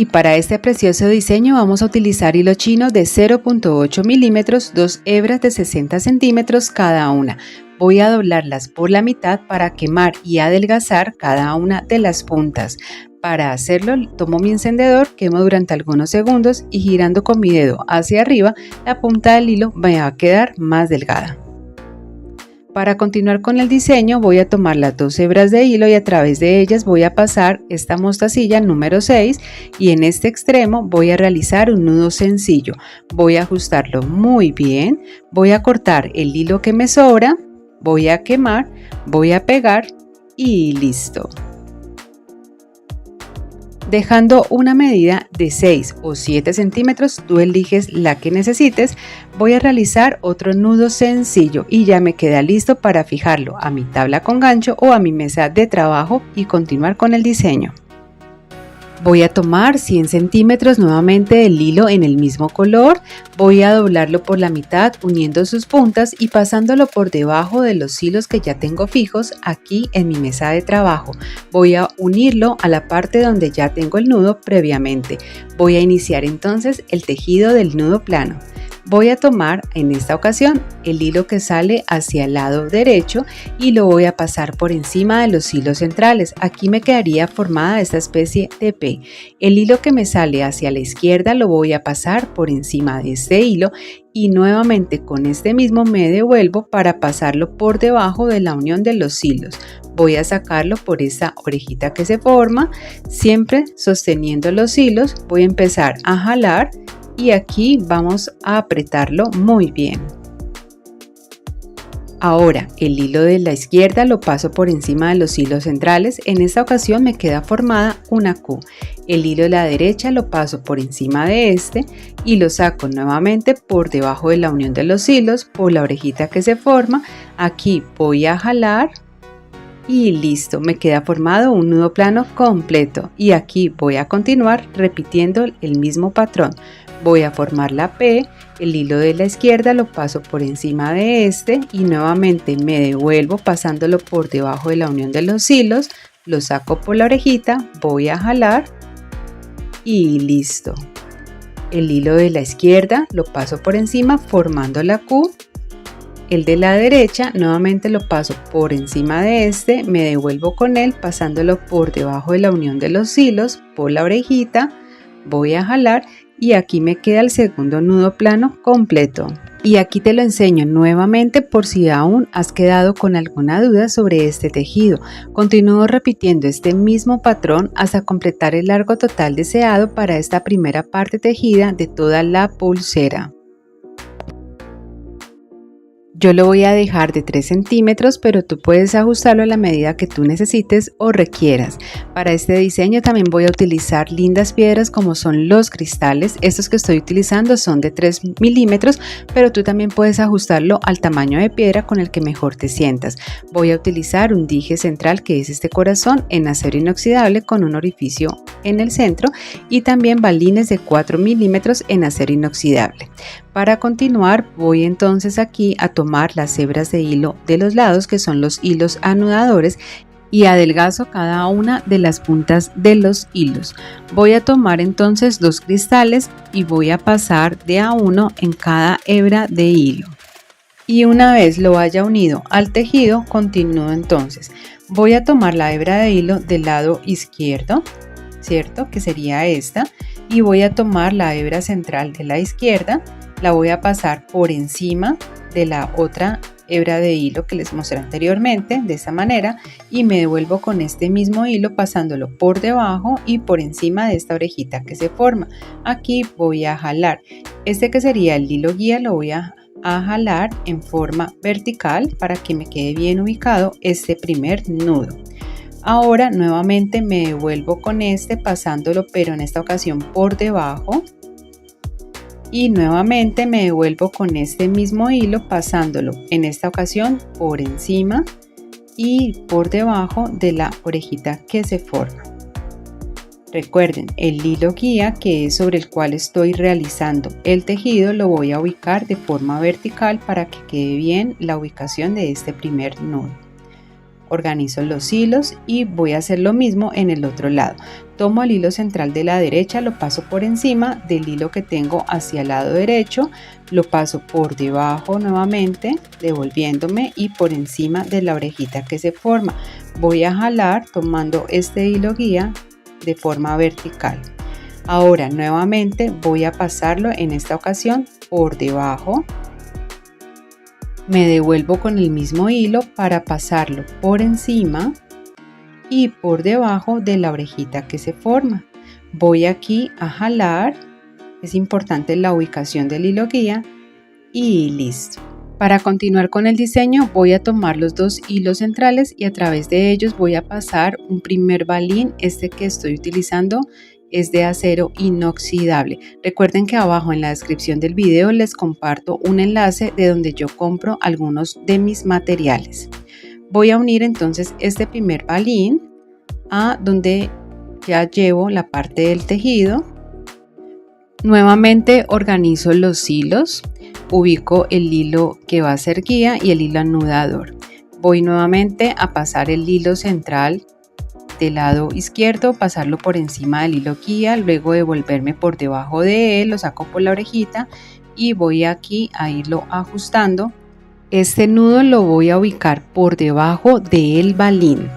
Y para este precioso diseño vamos a utilizar hilo chino de 0.8 milímetros, 2 hebras de 60 centímetros cada una. Voy a doblarlas por la mitad para quemar y adelgazar cada una de las puntas. Para hacerlo tomo mi encendedor, quemo durante algunos segundos y girando con mi dedo hacia arriba la punta del hilo me va a quedar más delgada. Para continuar con el diseño voy a tomar las 2 hebras de hilo y a través de ellas voy a pasar esta mostacilla número 6 y en este extremo voy a realizar un nudo sencillo. Voy a ajustarlo muy bien, voy a cortar el hilo que me sobra, voy a quemar, voy a pegar y listo. Dejando una medida de 6 o 7 centímetros, tú eliges la que necesites. Voy a realizar otro nudo sencillo y ya me queda listo para fijarlo a mi tabla con gancho o a mi mesa de trabajo y continuar con el diseño. Voy a tomar 100 centímetros nuevamente del hilo en el mismo color, voy a doblarlo por la mitad uniendo sus puntas y pasándolo por debajo de los hilos que ya tengo fijos aquí en mi mesa de trabajo. Voy a unirlo a la parte donde ya tengo el nudo previamente. Voy a iniciar entonces el tejido del nudo plano. Voy a tomar en esta ocasión el hilo que sale hacia el lado derecho y lo voy a pasar por encima de los hilos centrales. Aquí me quedaría formada esta especie de P. El hilo que me sale hacia la izquierda lo voy a pasar por encima de este hilo y nuevamente con este mismo me devuelvo para pasarlo por debajo de la unión de los hilos. Voy a sacarlo por esta orejita que se forma, siempre sosteniendo los hilos. Voy a empezar a jalar y aquí vamos a apretarlo muy bien. Ahora el hilo de la izquierda lo paso por encima de los hilos centrales. En esta ocasión me queda formada una Q. El hilo de la derecha lo paso por encima de este y lo saco nuevamente por debajo de la unión de los hilos por la orejita que se forma. Aquí voy a jalar y listo, me queda formado un nudo plano completo y aquí voy a continuar repitiendo el mismo patrón. Voy a formar la P, el hilo de la izquierda lo paso por encima de este y nuevamente me devuelvo pasándolo por debajo de la unión de los hilos, lo saco por la orejita, voy a jalar y listo. El hilo de la izquierda lo paso por encima formando la Q. El de la derecha nuevamente lo paso por encima de este, me devuelvo con él pasándolo por debajo de la unión de los hilos, por la orejita, voy a jalar y aquí me queda el segundo nudo plano completo. Y aquí te lo enseño nuevamente por si aún has quedado con alguna duda sobre este tejido. Continúo repitiendo este mismo patrón hasta completar el largo total deseado para esta primera parte tejida de toda la pulsera. Yo lo voy a dejar de 3 centímetros, pero tú puedes ajustarlo a la medida que tú necesites o requieras. Para este diseño también voy a utilizar lindas piedras como son los cristales. Estos que estoy utilizando son de 3 milímetros, pero tú también puedes ajustarlo al tamaño de piedra con el que mejor te sientas. Voy a utilizar un dije central que es este corazón en acero inoxidable con un orificio en el centro y también balines de 4 milímetros en acero inoxidable. Para continuar voy entonces aquí a tomar las hebras de hilo de los lados que son los hilos anudadores y adelgazo cada una de las puntas de los hilos. Voy a tomar entonces 2 cristales y voy a pasar de a uno en cada hebra de hilo. Y una vez lo haya unido al tejido continúo entonces. Voy a tomar la hebra de hilo del lado izquierdo, ¿cierto? Que sería esta, y voy a tomar la hebra central de la izquierda. La voy a pasar por encima de la otra hebra de hilo que les mostré anteriormente de esta manera y me devuelvo con este mismo hilo pasándolo por debajo y por encima de esta orejita que se forma. Aquí voy a jalar este que sería el hilo guía, lo voy a jalar en forma vertical para que me quede bien ubicado este primer nudo. Ahora nuevamente me devuelvo con este pasándolo pero en esta ocasión por debajo. Y nuevamente me devuelvo con este mismo hilo pasándolo en esta ocasión por encima y por debajo de la orejita que se forma. Recuerden, el hilo guía que es sobre el cual estoy realizando el tejido lo voy a ubicar de forma vertical para que quede bien la ubicación de este primer nudo. Organizo los hilos y voy a hacer lo mismo en el otro lado. Tomo el hilo central de la derecha, lo paso por encima del hilo que tengo hacia el lado derecho, lo paso por debajo nuevamente, devolviéndome y por encima de la orejita que se forma. Voy a jalar tomando este hilo guía de forma vertical. Ahora nuevamente voy a pasarlo en esta ocasión por debajo. Me devuelvo con el mismo hilo para pasarlo por encima y por debajo de la orejita que se forma. Voy aquí a jalar, es importante la ubicación del hilo guía y listo. Para continuar con el diseño voy a tomar los dos hilos centrales y a través de ellos voy a pasar un primer balín. Este que estoy utilizando es de acero inoxidable. Recuerden que abajo en la descripción del video les comparto un enlace de donde yo compro algunos de mis materiales. Voy a unir entonces este primer balín a donde ya llevo la parte del tejido. Nuevamente organizo los hilos, ubico el hilo que va a ser guía y el hilo anudador. Voy nuevamente a pasar el hilo central del lado izquierdo, pasarlo por encima del hilo guía, luego devolverme por debajo de él, lo saco por la orejita y voy aquí a irlo ajustando. Este nudo lo voy a ubicar por debajo del balín.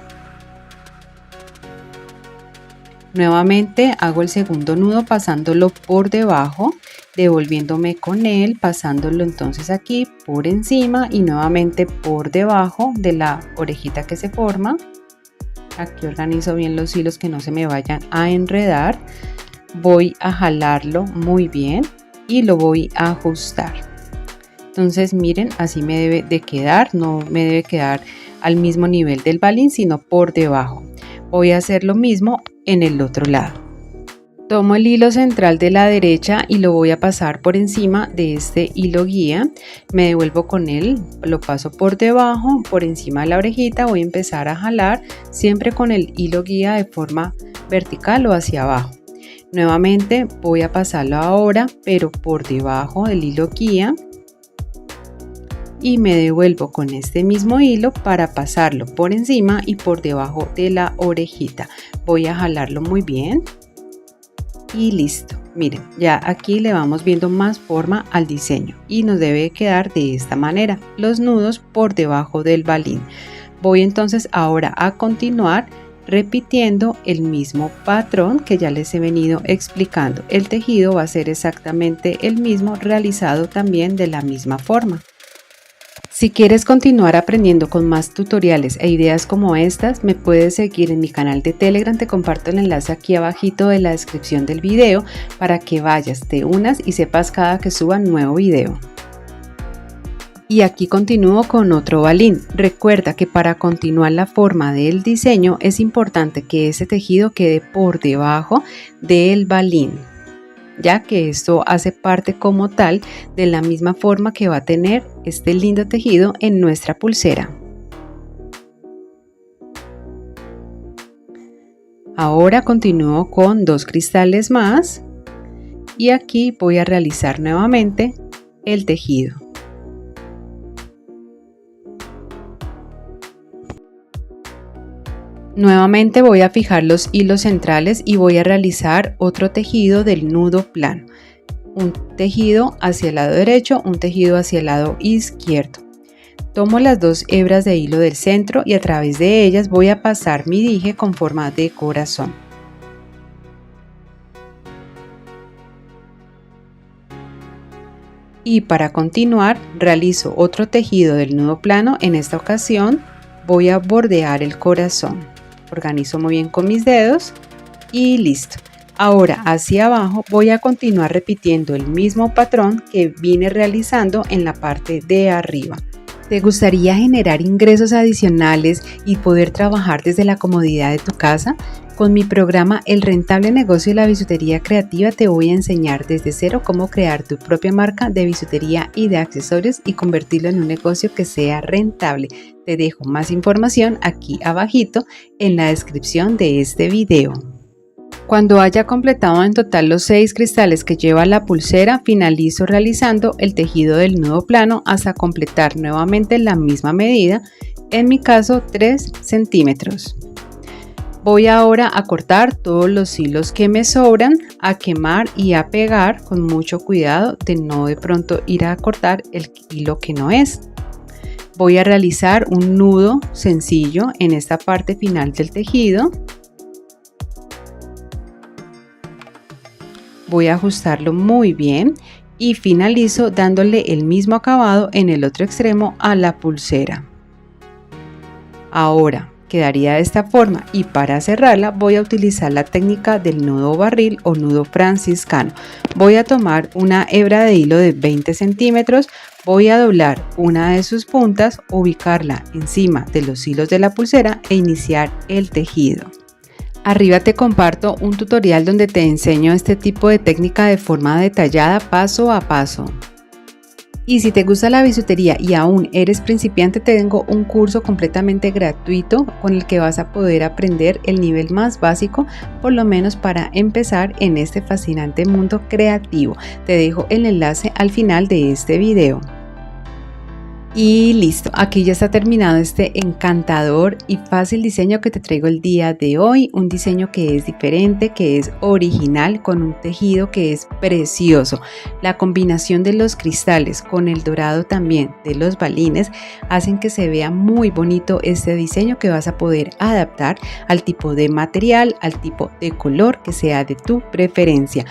Nuevamente hago el segundo nudo pasándolo por debajo, devolviéndome con él, pasándolo entonces aquí por encima y nuevamente por debajo de la orejita que se forma. Aquí organizo bien los hilos que no se me vayan a enredar. Voy a jalarlo muy bien y lo voy a ajustar. Entonces miren, así me debe de quedar, no me debe quedar al mismo nivel del balín, sino por debajo. Voy a hacer lo mismo en el otro lado. Tomo el hilo central de la derecha y lo voy a pasar por encima de este hilo guía. Me devuelvo con él, lo paso por debajo, por encima de la orejita. Voy a empezar a jalar siempre con el hilo guía de forma vertical o hacia abajo. Nuevamente voy a pasarlo ahora, pero por debajo del hilo guía. Y me devuelvo con este mismo hilo para pasarlo por encima y por debajo de la orejita. Voy a jalarlo muy bien. Y listo, miren, ya aquí le vamos viendo más forma al diseño y nos debe quedar de esta manera, los nudos por debajo del balín. Voy entonces ahora a continuar repitiendo el mismo patrón que ya les he venido explicando. El tejido va a ser exactamente el mismo, realizado también de la misma forma. Si quieres continuar aprendiendo con más tutoriales e ideas como estas, me puedes seguir en mi canal de Telegram. Te comparto el enlace aquí abajito de la descripción del video para que vayas, te unas y sepas cada que suba nuevo video. Y aquí continúo con otro balín. Recuerda que para continuar la forma del diseño es importante que ese tejido quede por debajo del balín, ya que esto hace parte como tal de la misma forma que va a tener este lindo tejido en nuestra pulsera. Ahora continúo con 2 cristales más y aquí voy a realizar nuevamente el tejido. Nuevamente voy a fijar los hilos centrales y voy a realizar otro tejido del nudo plano. Un tejido hacia el lado derecho, un tejido hacia el lado izquierdo. Tomo las 2 hebras de hilo del centro y a través de ellas voy a pasar mi dije con forma de corazón. Y para continuar realizo otro tejido del nudo plano. En esta ocasión voy a bordear el corazón. Organizo muy bien con mis dedos y listo. Ahora hacia abajo voy a continuar repitiendo el mismo patrón que vine realizando en la parte de arriba. ¿Te gustaría generar ingresos adicionales y poder trabajar desde la comodidad de tu casa? Con mi programa El Rentable Negocio de la Bisutería Creativa te voy a enseñar desde cero cómo crear tu propia marca de bisutería y de accesorios y convertirlo en un negocio que sea rentable. Te dejo más información aquí abajito en la descripción de este video. Cuando haya completado en total los 6 cristales que lleva la pulsera, finalizo realizando el tejido del nudo plano hasta completar nuevamente la misma medida en mi caso 3 centímetros. Voy ahora a cortar todos los hilos que me sobran, a quemar y a pegar con mucho cuidado de no de pronto ir a cortar el hilo que no es. Voy a realizar un nudo sencillo en esta parte final del tejido. Voy a ajustarlo muy bien y finalizo dándole el mismo acabado en el otro extremo a la pulsera. Ahora quedaría de esta forma y para cerrarla voy a utilizar la técnica del nudo barril o nudo franciscano. Voy a tomar una hebra de hilo de 20 centímetros, voy a doblar una de sus puntas, ubicarla encima de los hilos de la pulsera e iniciar el tejido. Arriba te comparto un tutorial donde te enseño este tipo de técnica de forma detallada paso a paso. Y si te gusta la bisutería y aún eres principiante, te tengo un curso completamente gratuito con el que vas a poder aprender el nivel más básico, por lo menos para empezar en este fascinante mundo creativo. Te dejo el enlace al final de este video. Y listo, aquí ya está terminado este encantador y fácil diseño que te traigo el día de hoy. Un diseño que es diferente, que es original, con un tejido que es precioso. La combinación de los cristales con el dorado también de los balines hacen que se vea muy bonito este diseño que vas a poder adaptar al tipo de material, al tipo de color que sea de tu preferencia.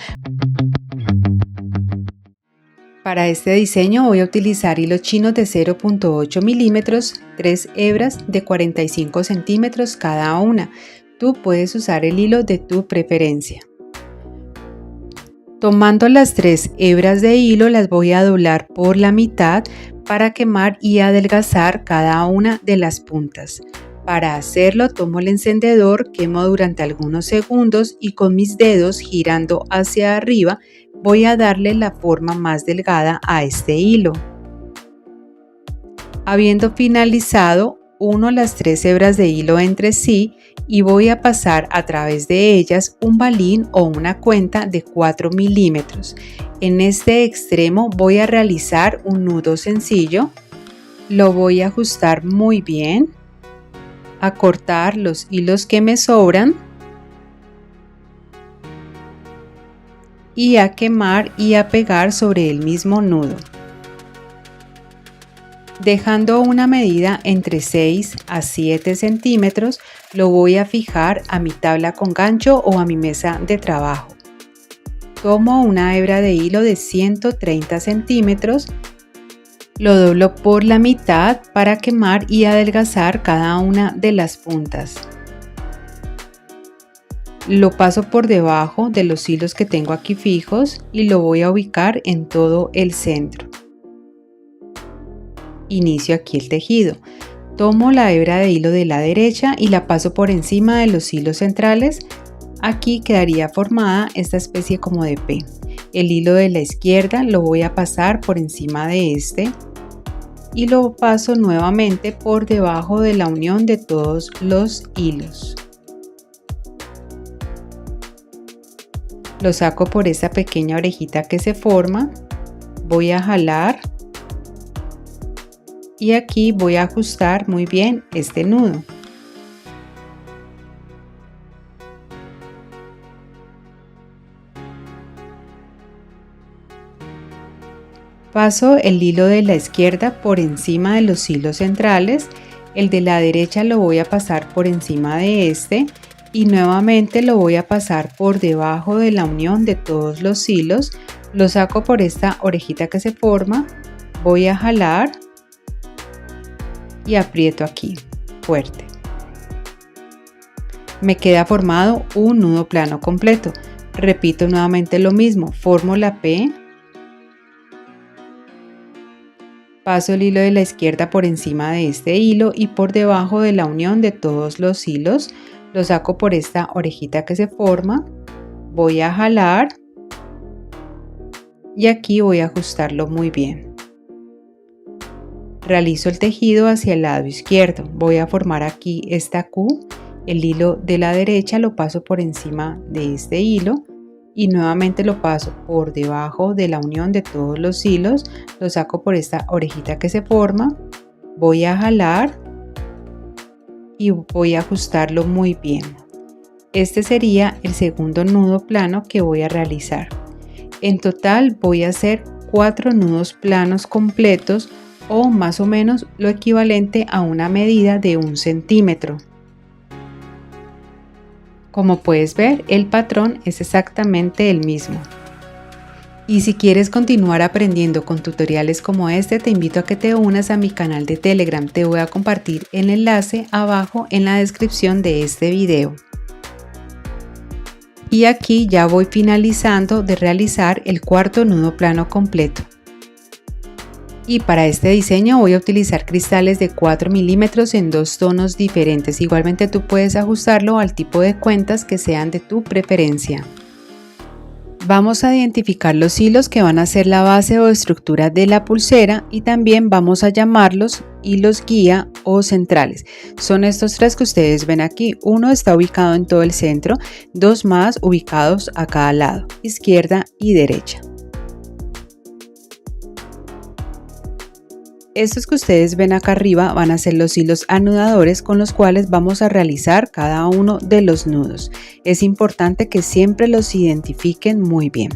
Para este diseño voy a utilizar hilos chinos de 0.8 milímetros, 3 hebras de 45 centímetros cada una. Tú puedes usar el hilo de tu preferencia. Tomando las 3 hebras de hilo las voy a doblar por la mitad para quemar y adelgazar cada una de las puntas. Para hacerlo tomo el encendedor, quemo durante algunos segundos y con mis dedos girando hacia arriba voy a darle la forma más delgada a este hilo. Habiendo finalizado, uno las 3 hebras de hilo entre sí y voy a pasar a través de ellas un balín o una cuenta de 4 milímetros. En este extremo voy a realizar un nudo sencillo, lo voy a ajustar muy bien, a cortar los hilos que me sobran y a quemar y a pegar sobre el mismo nudo, dejando una medida entre 6 a 7 centímetros. Lo voy a fijar a mi tabla con gancho o a mi mesa de trabajo. Tomo una hebra de hilo de 130 centímetros, lo doblo por la mitad para quemar y adelgazar cada una de las puntas. Lo paso por debajo de los hilos que tengo aquí fijos y lo voy a ubicar en todo el centro. Inicio aquí el tejido. Tomo la hebra de hilo de la derecha y la paso por encima de los hilos centrales. Aquí quedaría formada esta especie como de P. El hilo de la izquierda lo voy a pasar por encima de este y lo paso nuevamente por debajo de la unión de todos los hilos. Lo saco por esta pequeña orejita que se forma, voy a jalar y aquí voy a ajustar muy bien este nudo. Paso el hilo de la izquierda por encima de los hilos centrales, el de la derecha lo voy a pasar por encima de este y nuevamente lo voy a pasar por debajo de la unión de todos los hilos. Lo saco por esta orejita que se forma, voy a jalar y aprieto aquí fuerte. Me queda formado un nudo plano completo. Repito nuevamente lo mismo, formo la P, paso el hilo de la izquierda por encima de este hilo y por debajo de la unión de todos los hilos. Lo saco por esta orejita que se forma, voy a jalar y aquí voy a ajustarlo muy bien. Realizo el tejido hacia el lado izquierdo, voy a formar aquí esta Q, el hilo de la derecha lo paso por encima de este hilo y nuevamente lo paso por debajo de la unión de todos los hilos, lo saco por esta orejita que se forma, voy a jalar y voy a ajustarlo muy bien. Este sería el segundo nudo plano que voy a realizar. En total voy a hacer 4 nudos planos completos, o más o menos lo equivalente a una medida de 1 centímetro. Como puedes ver, el patrón es exactamente el mismo. Y si quieres continuar aprendiendo con tutoriales como este, te invito a que te unas a mi canal de Telegram. Te voy a compartir el enlace abajo en la descripción de este video. Y aquí ya voy finalizando de realizar el cuarto nudo plano completo. Y para este diseño voy a utilizar cristales de 4 milímetros en 2 tonos diferentes. Igualmente tú puedes ajustarlo al tipo de cuentas que sean de tu preferencia. Vamos a identificar los hilos que van a ser la base o estructura de la pulsera y también vamos a llamarlos hilos guía o centrales. Son estos 3 que ustedes ven aquí. Uno está ubicado en todo el centro, 2 más ubicados a cada lado, izquierda y derecha. Estos que ustedes ven acá arriba van a ser los hilos anudadores con los cuales vamos a realizar cada uno de los nudos. Es importante que siempre los identifiquen muy bien.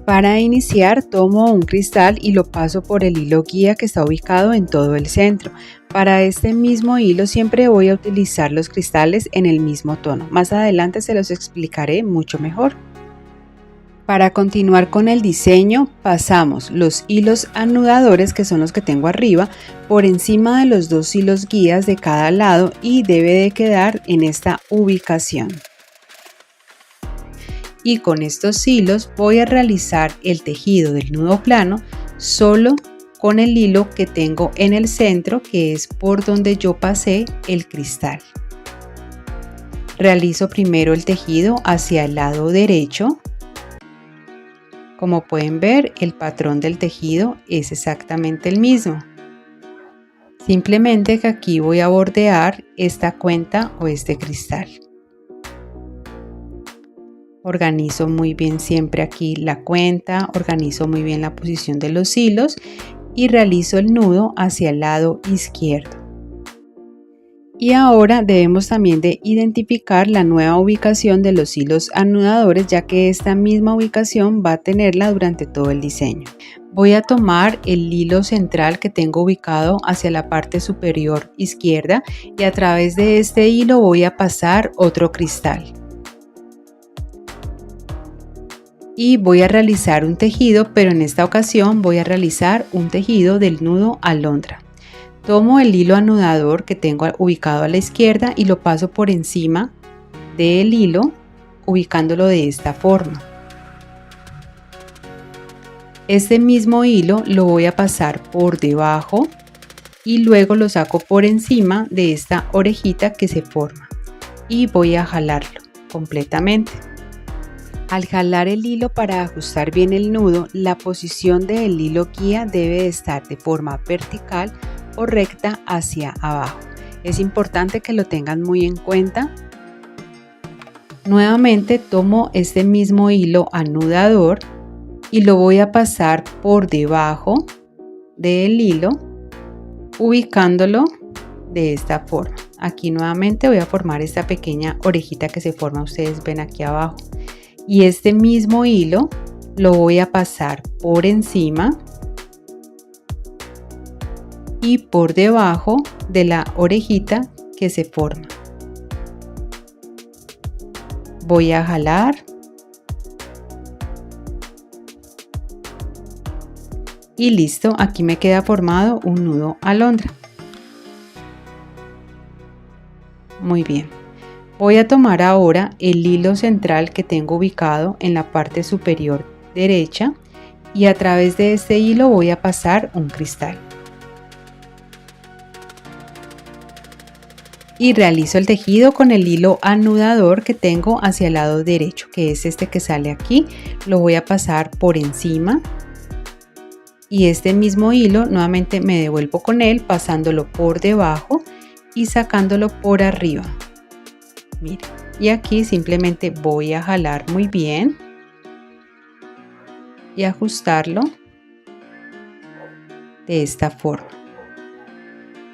Para iniciar tomo un cristal y lo paso por el hilo guía que está ubicado en todo el centro. Para este mismo hilo siempre voy a utilizar los cristales en el mismo tono. Más adelante se los explicaré mucho mejor. Para continuar con el diseño, pasamos los hilos anudadores, que son los que tengo arriba, por encima de los 2 hilos guías de cada lado y debe de quedar en esta ubicación. Y con estos hilos voy a realizar el tejido del nudo plano solo con el hilo que tengo en el centro, que es por donde yo pasé el cristal. Realizo primero el tejido hacia el lado derecho. Como pueden ver, el patrón del tejido es exactamente el mismo. Simplemente que aquí voy a bordear esta cuenta o este cristal. Organizo muy bien siempre aquí la cuenta, organizo muy bien la posición de los hilos y realizo el nudo hacia el lado izquierdo. Y ahora debemos también de identificar la nueva ubicación de los hilos anudadores, ya que esta misma ubicación va a tenerla durante todo el diseño. Voy a tomar el hilo central que tengo ubicado hacia la parte superior izquierda y a través de este hilo voy a pasar otro cristal. Y voy a realizar un tejido, pero en esta ocasión voy a realizar un tejido del nudo alondra. Tomo el hilo anudador que tengo ubicado a la izquierda y lo paso por encima del hilo, ubicándolo de esta forma. Este mismo hilo lo voy a pasar por debajo y luego lo saco por encima de esta orejita que se forma y voy a jalarlo completamente. Al jalar el hilo para ajustar bien el nudo, la posición del hilo guía debe estar de forma vertical o recta hacia abajo. Es importante que lo tengan muy en cuenta. Nuevamente tomo este mismo hilo anudador y lo voy a pasar por debajo del hilo, ubicándolo de esta forma. Aquí nuevamente voy a formar esta pequeña orejita que se forma, ustedes ven aquí abajo. Y este mismo hilo lo voy a pasar por encima y por debajo de la orejita que se forma. Voy a jalar y listo, aquí me queda formado un nudo alondra. Muy bien, voy a tomar ahora el hilo central que tengo ubicado en la parte superior derecha y a través de este hilo voy a pasar un cristal. Y realizo el tejido con el hilo anudador que tengo hacia el lado derecho, que es este que sale aquí. Lo voy a pasar por encima y este mismo hilo nuevamente me devuelvo con él pasándolo por debajo y sacándolo por arriba. Miren, y aquí simplemente voy a jalar muy bien y ajustarlo de esta forma.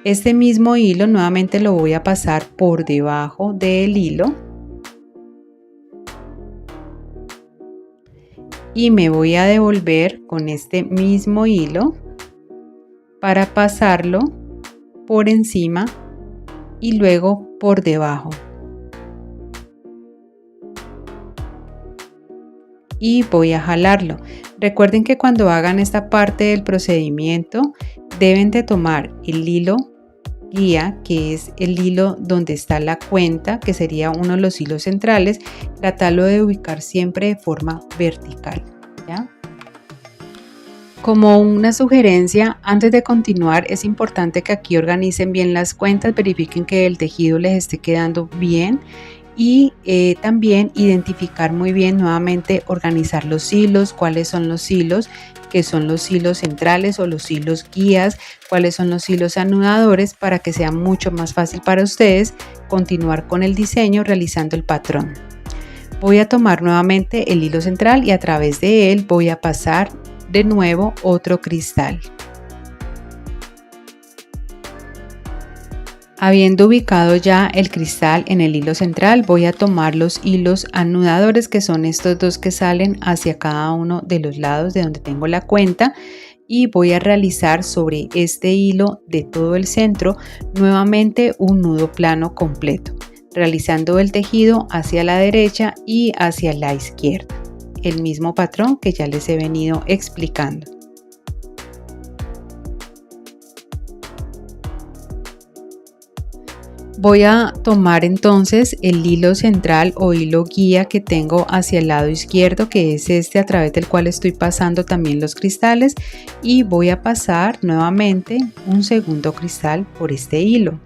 Este mismo hilo nuevamente lo voy a pasar por debajo del hilo y me voy a devolver con este mismo hilo para pasarlo por encima y luego por debajo. Y voy a jalarlo. Recuerden que cuando hagan esta parte del procedimiento deben de tomar el hilo guía, que es el hilo donde está la cuenta, que sería uno de los hilos centrales, tratarlo de ubicar siempre de forma vertical, ¿ya? Como una sugerencia, antes de continuar es importante que aquí organicen bien las cuentas, verifiquen que el tejido les esté quedando bien y también identificar muy bien, nuevamente organizar los hilos, cuáles son los hilos que son los hilos centrales o los hilos guías, cuáles son los hilos anudadores, para que sea mucho más fácil para ustedes continuar con el diseño realizando el patrón. Voy a tomar nuevamente el hilo central y a través de él voy a pasar de nuevo otro cristal. Habiendo ubicado ya el cristal en el hilo central, voy a tomar los hilos anudadores, que son estos dos que salen hacia cada uno de los lados de donde tengo la cuenta, y voy a realizar sobre este hilo de todo el centro nuevamente un nudo plano completo, realizando el tejido hacia la derecha y hacia la izquierda, el mismo patrón que ya les he venido explicando. Voy a tomar entonces el hilo central o hilo guía que tengo hacia el lado izquierdo, que es este a través del cual estoy pasando también los cristales, y voy a pasar nuevamente un segundo cristal por este hilo.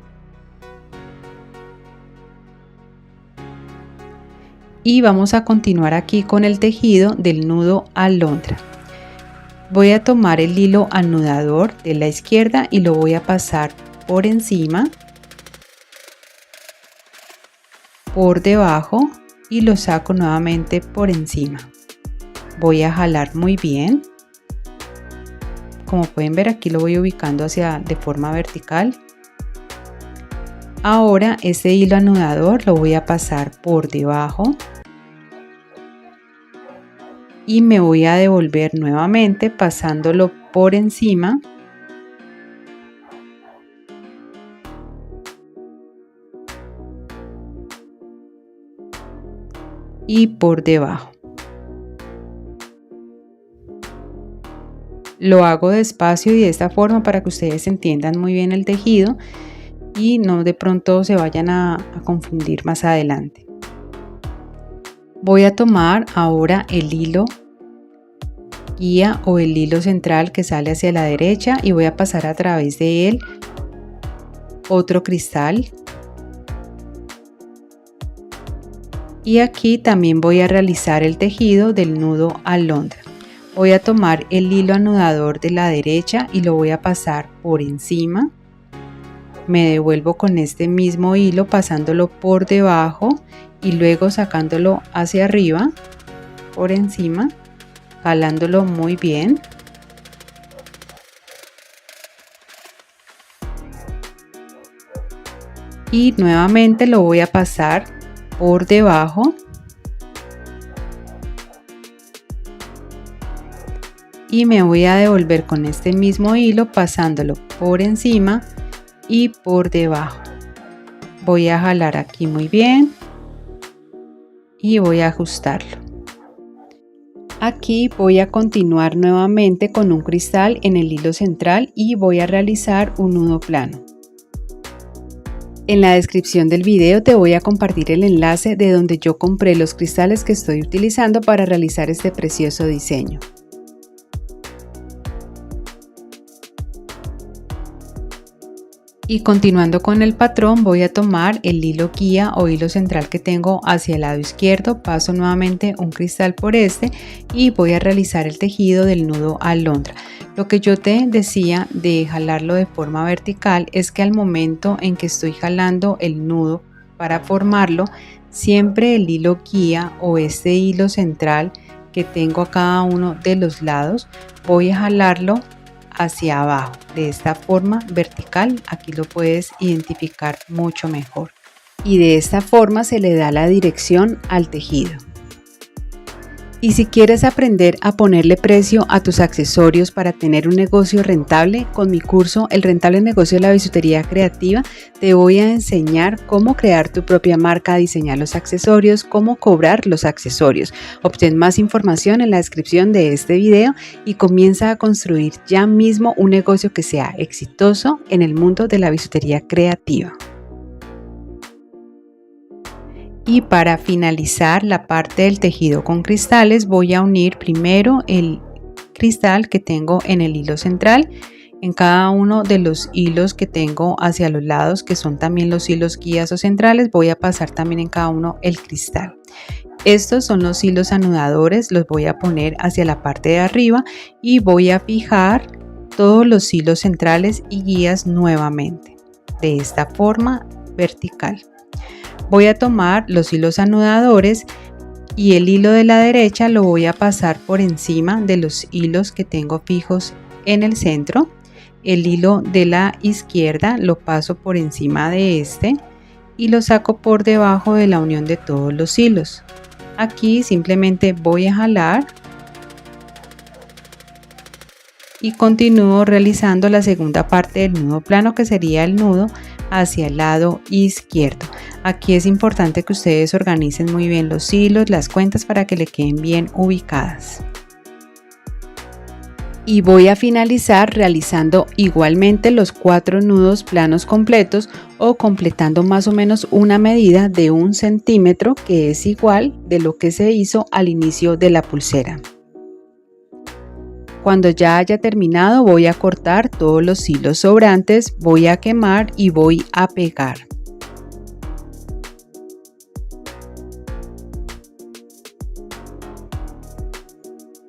Y vamos a continuar aquí con el tejido del nudo alondra. Voy a tomar el hilo anudador de la izquierda y lo voy a pasar por encima, por debajo y lo saco nuevamente por encima. Voy a jalar muy bien. Como pueden ver, aquí lo voy ubicando de forma vertical. Ahora este hilo anudador lo voy a pasar por debajo y me voy a devolver nuevamente pasándolo por encima. Y por debajo. Lo hago despacio y de esta forma para que ustedes entiendan muy bien el tejido y no de pronto se vayan a confundir más adelante. Voy a tomar ahora el hilo guía o el hilo central que sale hacia la derecha y voy a pasar a través de él otro cristal. Y aquí también voy a realizar el tejido del nudo alondra. Voy a tomar el hilo anudador de la derecha y lo voy a pasar por encima. Me devuelvo con este mismo hilo pasándolo por debajo y luego sacándolo hacia arriba, por encima, jalándolo muy bien. Y nuevamente lo voy a pasar por debajo y me voy a devolver con este mismo hilo pasándolo por encima y por debajo. Voy a jalar aquí muy bien y voy a ajustarlo. Aquí voy a continuar nuevamente con un cristal en el hilo central y voy a realizar un nudo plano. En la descripción del video te voy a compartir el enlace de donde yo compré los cristales que estoy utilizando para realizar este precioso diseño. Y continuando con el patrón, voy a tomar el hilo guía o hilo central que tengo hacia el lado izquierdo, paso nuevamente un cristal por este y voy a realizar el tejido del nudo alondra. Lo que yo te decía de jalarlo de forma vertical es que al momento en que estoy jalando el nudo para formarlo, siempre el hilo guía o este hilo central que tengo a cada uno de los lados, voy a jalarlo hacia abajo, de esta forma vertical. Aquí lo puedes identificar mucho mejor. Y de esta forma se le da la dirección al tejido. Y si quieres aprender a ponerle precio a tus accesorios para tener un negocio rentable, con mi curso El rentable negocio de la bisutería creativa te voy a enseñar cómo crear tu propia marca, diseñar los accesorios, cómo cobrar los accesorios. Obtén más información en la descripción de este video y comienza a construir ya mismo un negocio que sea exitoso en el mundo de la bisutería creativa. Y para finalizar la parte del tejido con cristales, voy a unir primero el cristal que tengo en el hilo central, en cada uno de los hilos que tengo hacia los lados, que son también los hilos guías o centrales. Voy a pasar también en cada uno el cristal. Estos son los hilos anudadores, los voy a poner hacia la parte de arriba y voy a fijar todos los hilos centrales y guías nuevamente, de esta forma vertical. Voy a tomar los hilos anudadores y el hilo de la derecha lo voy a pasar por encima de los hilos que tengo fijos en el centro. El hilo de la izquierda lo paso por encima de este y lo saco por debajo de la unión de todos los hilos. Aquí simplemente voy a jalar y continúo realizando la segunda parte del nudo plano, que sería el nudo hacia el lado izquierdo. Aquí es importante que ustedes organicen muy bien los hilos, las cuentas, para que le queden bien ubicadas. Y voy a finalizar realizando igualmente los 4 nudos planos completos, o completando más o menos una medida de 1 centímetro, que es igual de lo que se hizo al inicio de la pulsera. Cuando ya haya terminado, voy a cortar todos los hilos sobrantes, voy a quemar y voy a pegar.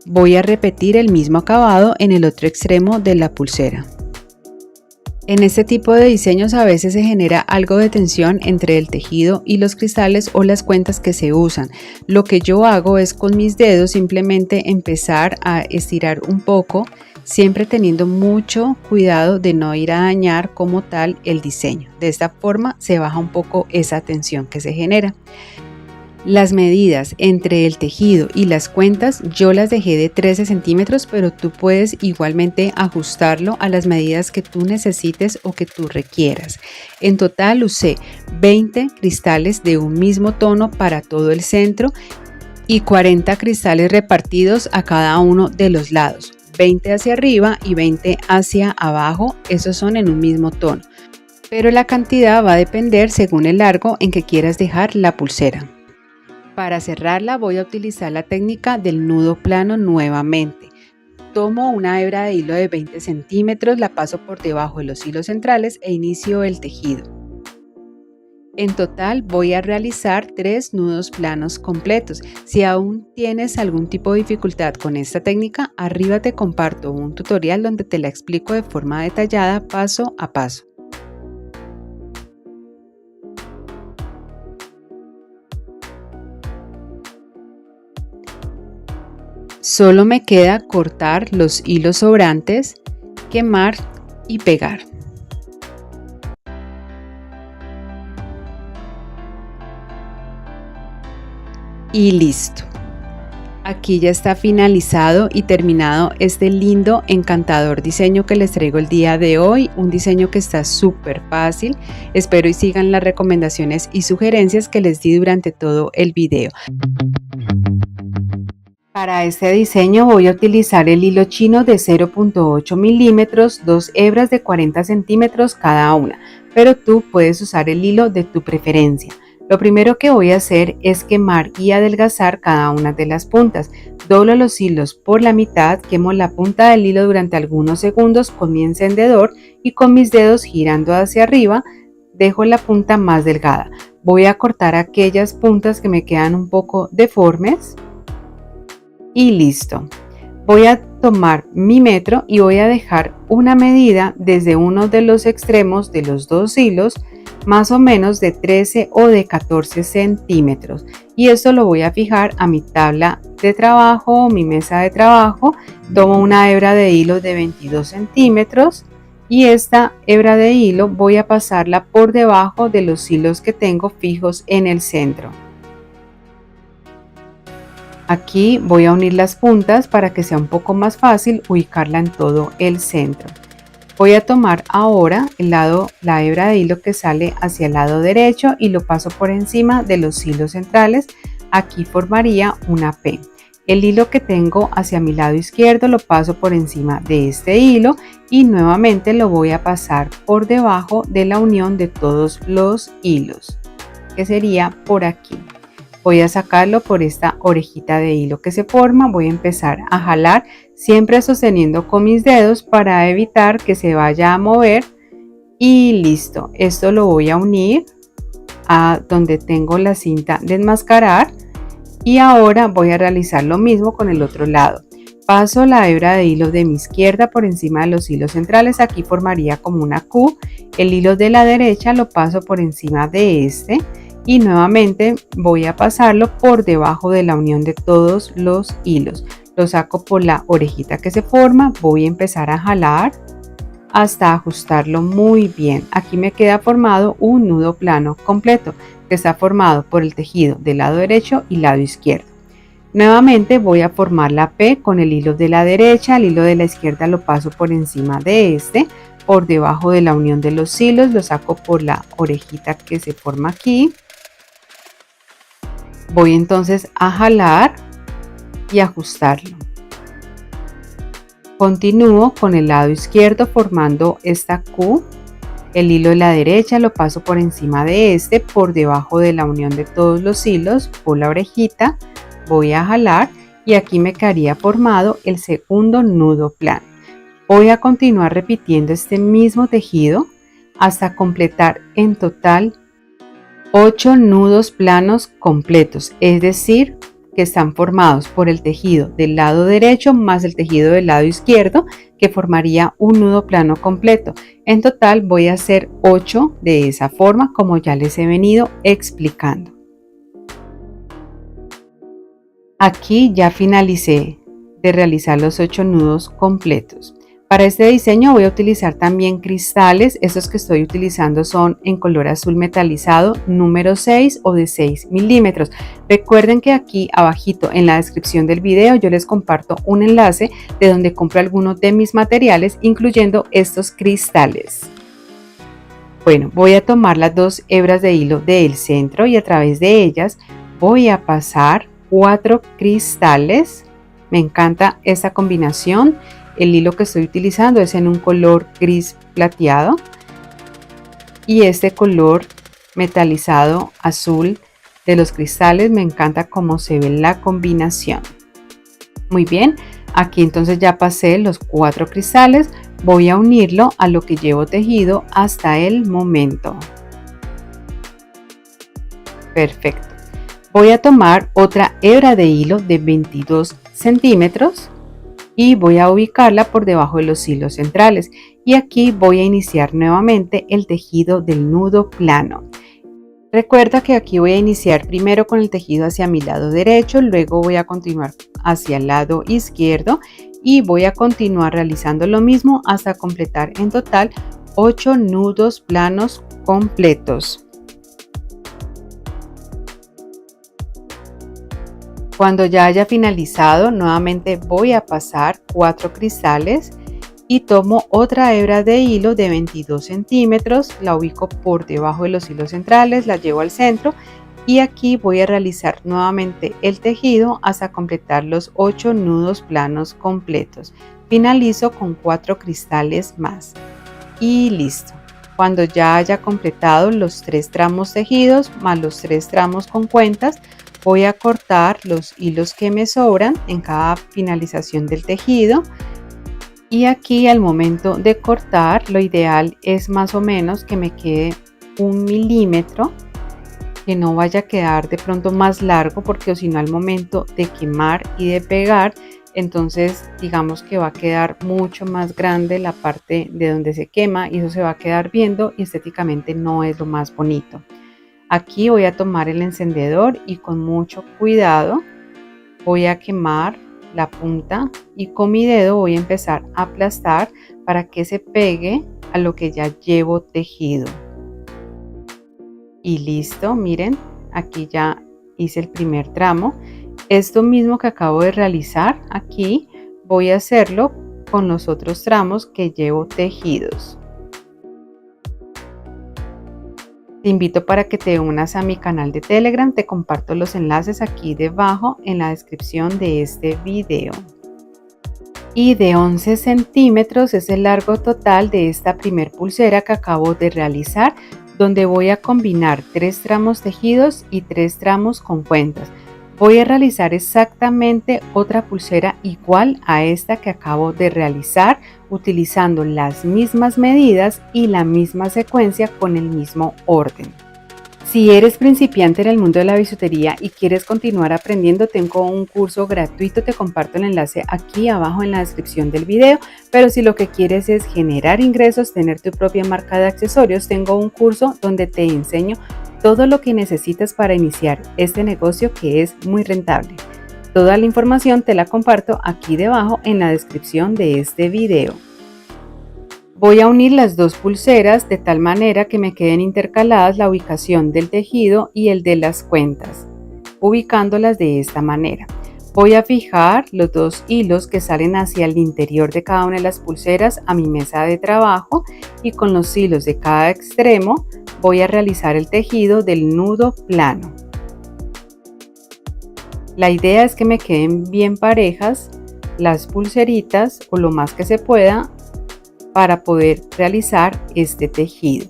Voy a repetir el mismo acabado en el otro extremo de la pulsera. En este tipo de diseños a veces se genera algo de tensión entre el tejido y los cristales o las cuentas que se usan. Lo que yo hago es con mis dedos simplemente empezar a estirar un poco, siempre teniendo mucho cuidado de no ir a dañar como tal el diseño. De esta forma se baja un poco esa tensión que se genera. Las medidas entre el tejido y las cuentas yo las dejé de 13 centímetros, pero tú puedes igualmente ajustarlo a las medidas que tú necesites o que tú requieras. En total usé 20 cristales de un mismo tono para todo el centro y 40 cristales repartidos a cada uno de los lados, 20 hacia arriba y 20 hacia abajo. Esos son en un mismo tono, pero la cantidad va a depender según el largo en que quieras dejar la pulsera. Para cerrarla voy a utilizar la técnica del nudo plano nuevamente. Tomo una hebra de hilo de 20 centímetros, la paso por debajo de los hilos centrales e inicio el tejido. En total voy a realizar 3 nudos planos completos. Si aún tienes algún tipo de dificultad con esta técnica, arriba te comparto un tutorial donde te la explico de forma detallada paso a paso. Solo me queda cortar los hilos sobrantes, quemar y pegar. Y listo. Aquí ya está finalizado y terminado este lindo, encantador diseño que les traigo el día de hoy. Un diseño que está súper fácil. Espero y sigan las recomendaciones y sugerencias que les di durante todo el video. Para este diseño voy a utilizar el hilo chino de 0.8 milímetros, 2 hebras de 40 centímetros cada una, pero tú puedes usar el hilo de tu preferencia. Lo primero que voy a hacer es quemar y adelgazar cada una de las puntas. Doblo los hilos por la mitad, quemo la punta del hilo durante algunos segundos con mi encendedor y con mis dedos girando hacia arriba dejo la punta más delgada. Voy a cortar aquellas puntas que me quedan un poco deformes. Y listo. Voy a tomar mi metro y voy a dejar una medida desde uno de los extremos de los dos hilos más o menos de 13 o de 14 centímetros, y esto lo voy a fijar a mi tabla de trabajo, mi mesa de trabajo. Tomo una hebra de hilo de 22 centímetros y esta hebra de hilo voy a pasarla por debajo de los hilos que tengo fijos en el centro. Aquí voy a unir las puntas para que sea un poco más fácil ubicarla en todo el centro. Voy a tomar ahora la hebra de hilo que sale hacia el lado derecho y lo paso por encima de los hilos centrales. Aquí formaría una P. El hilo que tengo hacia mi lado izquierdo lo paso por encima de este hilo y nuevamente lo voy a pasar por debajo de la unión de todos los hilos, que sería por aquí. Voy a sacarlo por esta orejita de hilo que se forma. Voy a empezar a jalar, siempre sosteniendo con mis dedos para evitar que se vaya a mover. Y listo, esto lo voy a unir a donde tengo la cinta de enmascarar. Y ahora voy a realizar lo mismo con el otro lado. Paso la hebra de hilo de mi izquierda por encima de los hilos centrales. Aquí formaría como una Q. El hilo de la derecha lo paso por encima de este. Y nuevamente voy a pasarlo por debajo de la unión de todos los hilos. Lo saco por la orejita que se forma. Voy a empezar a jalar hasta ajustarlo muy bien. Aquí me queda formado un nudo plano completo que está formado por el tejido del lado derecho y lado izquierdo. Nuevamente voy a formar la P con el hilo de la derecha. El hilo de la izquierda lo paso por encima de este, por debajo de la unión de los hilos. Lo saco por la orejita que se forma aquí. Voy entonces a jalar y ajustarlo. Continúo con el lado izquierdo formando esta Q. El hilo de la derecha lo paso por encima de este, por debajo de la unión de todos los hilos, por la orejita. Voy a jalar y aquí me quedaría formado el segundo nudo plano. Voy a continuar repitiendo este mismo tejido hasta completar en total 8 nudos planos completos, es decir, que están formados por el tejido del lado derecho más el tejido del lado izquierdo, que formaría un nudo plano completo. En total voy a hacer 8 de esa forma, como ya les he venido explicando. Aquí ya finalicé de realizar los 8 nudos completos. Para este diseño voy a utilizar también cristales. Estos que estoy utilizando son en color azul metalizado número 6 o de 6 milímetros. Recuerden que aquí abajito en la descripción del video yo les comparto un enlace de donde compro algunos de mis materiales, incluyendo estos cristales. Bueno, voy a tomar las dos hebras de hilo del centro y a través de ellas voy a pasar 4 cristales. Me encanta esta combinación. El hilo que estoy utilizando es en un color gris plateado y este color metalizado azul de los cristales. Me encanta cómo se ve la combinación. Muy bien, aquí entonces ya pasé los 4 cristales. Voy a unirlo a lo que llevo tejido hasta el momento. Perfecto. Voy a tomar otra hebra de hilo de 22 centímetros y voy a ubicarla por debajo de los hilos centrales, y aquí voy a iniciar nuevamente el tejido del nudo plano. Recuerda que aquí voy a iniciar primero con el tejido hacia mi lado derecho, luego voy a continuar hacia el lado izquierdo y voy a continuar realizando lo mismo hasta completar en total 8 nudos planos completos. Cuando ya haya finalizado, nuevamente voy a pasar 4 cristales y tomo otra hebra de hilo de 22 centímetros, la ubico por debajo de los hilos centrales, la llevo al centro y aquí voy a realizar nuevamente el tejido hasta completar los 8 nudos planos completos. Finalizo con 4 cristales más y listo. Cuando ya haya completado los 3 tramos tejidos más los 3 tramos con cuentas, voy a cortar los hilos que me sobran en cada finalización del tejido y aquí al momento de cortar lo ideal es más o menos que me quede 1 milímetro, que no vaya a quedar de pronto más largo porque o si no al momento de quemar y de pegar entonces digamos que va a quedar mucho más grande la parte de donde se quema y eso se va a quedar viendo y estéticamente no es lo más bonito. Aquí voy a tomar el encendedor y con mucho cuidado voy a quemar la punta y con mi dedo voy a empezar a aplastar para que se pegue a lo que ya llevo tejido. Y listo, miren, aquí ya hice el primer tramo. Esto mismo que acabo de realizar aquí, voy a hacerlo con los otros tramos que llevo tejidos. Te invito para que te unas a mi canal de Telegram, te comparto los enlaces aquí debajo en la descripción de este video. Y de 11 centímetros es el largo total de esta primer pulsera que acabo de realizar, donde voy a combinar 3 tramos tejidos y 3 tramos con cuentas. Voy a realizar exactamente otra pulsera igual a esta que acabo de realizar, utilizando las mismas medidas y la misma secuencia con el mismo orden. Si eres principiante en el mundo de la bisutería y quieres continuar aprendiendo, tengo un curso gratuito, te comparto el enlace aquí abajo en la descripción del video, pero si lo que quieres es generar ingresos, tener tu propia marca de accesorios, tengo un curso donde te enseño todo lo que necesitas para iniciar este negocio que es muy rentable. Toda la información te la comparto aquí debajo en la descripción de este video. Voy a unir las dos pulseras de tal manera que me queden intercaladas la ubicación del tejido y el de las cuentas, ubicándolas de esta manera. Voy a fijar los dos hilos que salen hacia el interior de cada una de las pulseras a mi mesa de trabajo y con los hilos de cada extremo voy a realizar el tejido del nudo plano. La idea es que me queden bien parejas las pulseritas o lo más que se pueda para poder realizar este tejido.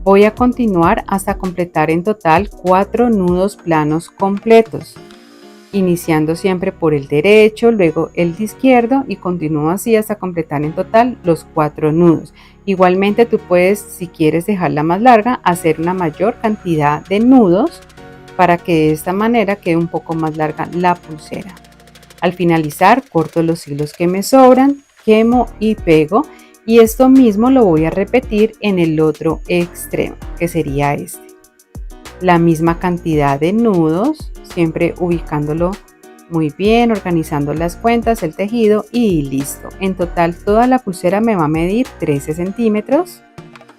Voy a continuar hasta completar en total 4 nudos planos completos, iniciando siempre por el derecho, luego el izquierdo y continúo así hasta completar en total los 4 nudos. Igualmente tú puedes, si quieres dejarla más larga, hacer una mayor cantidad de nudos para que de esta manera quede un poco más larga la pulsera. Al finalizar corto los hilos que me sobran, quemo y pego. Y esto mismo lo voy a repetir en el otro extremo, que sería este. La misma cantidad de nudos, siempre ubicándolo muy bien, organizando las cuentas, el tejido y listo. En total toda la pulsera me va a medir 13 centímetros.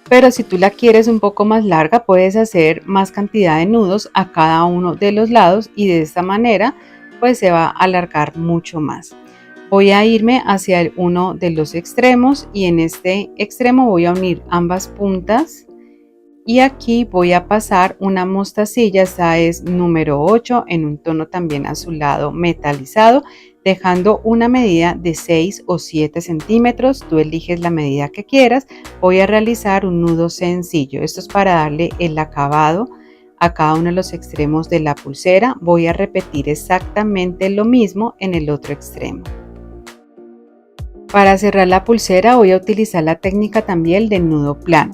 Pero si tú la quieres un poco más larga, puedes hacer más cantidad de nudos a cada uno de los lados y de esta manera pues se va a alargar mucho más. Voy a irme hacia uno de los extremos y en este extremo voy a unir ambas puntas y aquí voy a pasar una mostacilla, esta es número 8 en un tono también azulado metalizado, dejando una medida de 6 o 7 centímetros, tú eliges la medida que quieras. Voy a realizar un nudo sencillo, esto es para darle el acabado a cada uno de los extremos de la pulsera. Voy a repetir exactamente lo mismo en el otro extremo. Para cerrar la pulsera voy a utilizar la técnica también del nudo plano.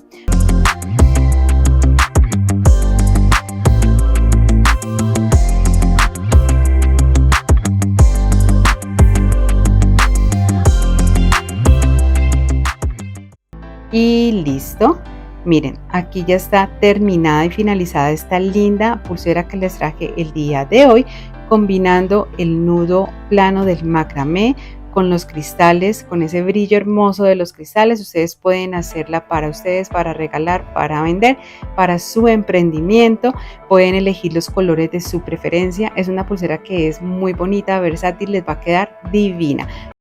Y listo. Miren, aquí ya está terminada y finalizada esta linda pulsera que les traje el día de hoy, combinando el nudo plano del macramé con los cristales, con ese brillo hermoso de los cristales. Ustedes pueden hacerla para ustedes, para regalar, para vender, para su emprendimiento. Pueden elegir los colores de su preferencia. Es una pulsera que es muy bonita, versátil, les va a quedar divina.